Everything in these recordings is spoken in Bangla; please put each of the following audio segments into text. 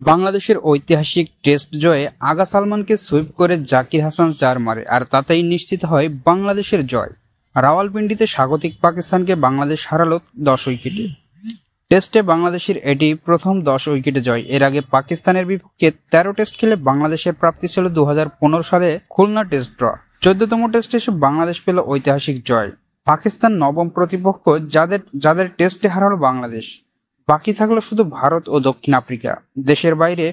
বাংলাদেশের ঐতিহাসিক টেস্ট জয়ে আগা সালমানকে সুইপ করে জাকির হাসান ৪ মারে, আর তাতেই নিশ্চিত হয় বাংলাদেশের জয়। রাওয়ালপিন্ডিতে স্বাগতিক পাকিস্তানকে বাংলাদেশ হারালো ১০ উইকেটে। টেস্টে বাংলাদেশের এটি প্রথম ১০ উইকেটে জয়। এর আগে পাকিস্তানের বিপক্ষে ১৩ টেস্ট খেলে বাংলাদেশের প্রাপ্তি ছিল ২০১৫ সালে খুলনা টেস্ট ড্র। ১৪তম টেস্টে এসে বাংলাদেশ পেল ঐতিহাসিক জয়। পাকিস্তান নবম প্রতিপক্ষ, যাদের টেস্টে হারালো বাংলাদেশ। বাকি থাকলো শুধু ভারত ও দক্ষিণ আফ্রিকা। দেশের বাইরে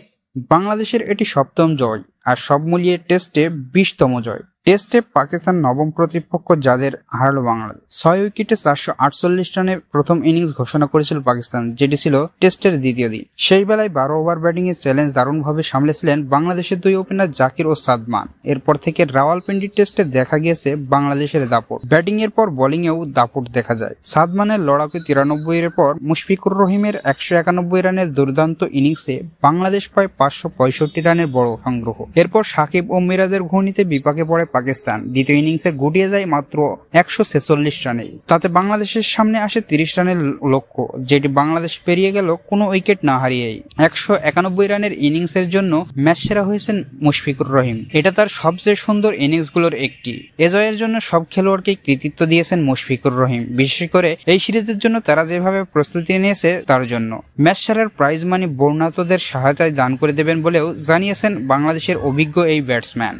বাংলাদেশের এটি ৭ম জয়, আর সব মিলিয়ে টেস্টে ২০তম জয়। টেস্টে পাকিস্তান নবম প্রতিপক্ষ, যাদের হারালো বাংলাদেশ। ৬ উইকেটে ৪৪৮ রানে প্রথম ইনিংস ঘোষণা করেছিল পাকিস্তান, যেটি ছিল টেস্টের দ্বিতীয় দিন। সেই বেলায় ১২ ওভার ব্যাটিং এর চ্যালেঞ্জ দারুণভাবে সামলেছিলেন বাংলাদেশের দুই ওপেনার জাকির ও সাদমান। এরপর থেকে রাওয়ালপিন্ডি টেস্টে দেখা গিয়েছে বাংলাদেশের দাপট। ব্যাটিং এর পর বোলিং এও দাপট দেখা যায়। সাদমানের লড়াকু ৯৩ এর পর মুশফিকুর রহিমের ১৯১ রানের দুর্দান্ত ইনিংসে বাংলাদেশ পায় ৫৬৫ রানের বড় সংগ্রহ। এরপর সাকিব ও মিরাজের ঘূর্ণিতে বিপাকে পড়ে পাকিস্তান। দ্বিতীয় ইনিংসে গুটিয়ে যায় মাত্র ১৪৬ রানে। তাতে বাংলাদেশের সামনে আসে ৩০ রানের লক্ষ্য, যেটি বাংলাদেশ পেরিয়ে গেল কোনো উইকেট না হারিয়েই। ১৯১ রানের ইনিংসের জন্য ম্যাচ সেরা হয়েছেন মুশফিকুর রহিম। এটা তার সবচেয়ে সুন্দর ইনিংসগুলোর একটি। এ জয়ের জন্য সব খেলোয়াড়কেই কৃতিত্ব দিয়েছেন মুশফিকুর রহিম, বিশেষ করে এই সিরিজের জন্য তারা যেভাবে প্রস্তুতি নিয়েছে তার জন্য। ম্যাচ সেরার প্রাইজ মানি বর্ণাঢ্যদের সহায়তায় দান করে দেবেন বলেও জানিয়েছেন বাংলাদেশের অভিজ্ঞ এই ব্যাটসম্যান।